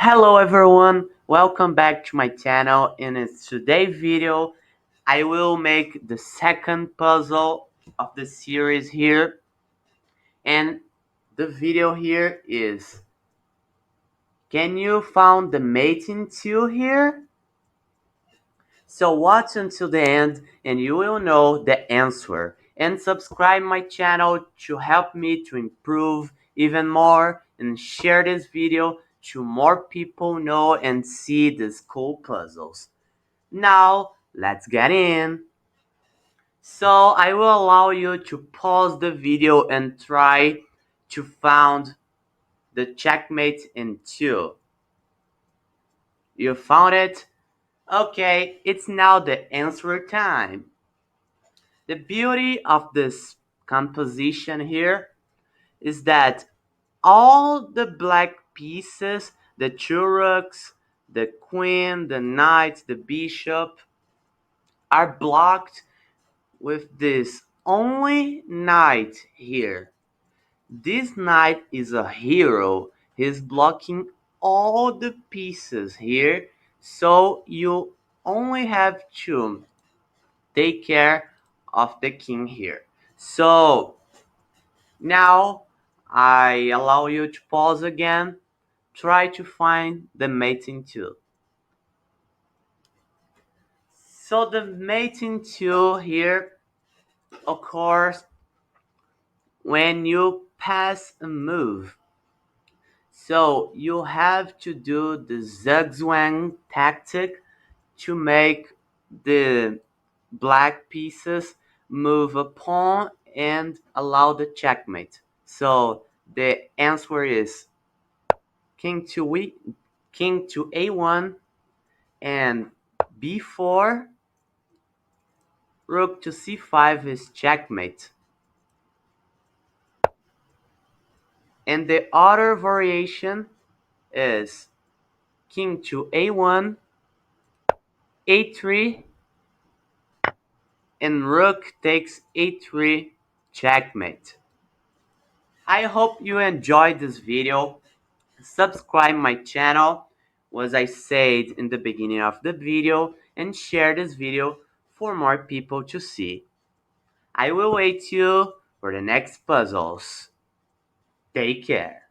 Hello everyone, welcome back to my channel. In today's video, I will make the second puzzle of the series here. And the video here is, can you find the mating tool here? So watch until the end and you will know the answer. And subscribe my channel to help me to improve even more and share this video to more people know and see these cool puzzles. Now, let's get in. So I will allow you to pause the video and try to find the checkmate in 2. You found it? Okay, it's now the answer time. The beauty of this composition here is that all the black pieces, the two rooks, the queen, the knight, the bishop, are blocked with this only knight here. This knight is a hero. He's blocking all the pieces here, so you only have to take care of the king here. So now I allow you to pause again. Try to find the mating tool. So the mating tool here occurs when you pass a move. So you have to do the zigzag tactic to make the black pieces move a pawn and allow the checkmate. So the answer is king to a1 and b4, rook to c5 is checkmate. And the other variation is king to a1, a3, and rook takes a3, checkmate. I hope you enjoyed this video. Subscribe my channel, as I said in the beginning of the video, and share this video for more people to see. I will wait you for the next puzzles. Take care.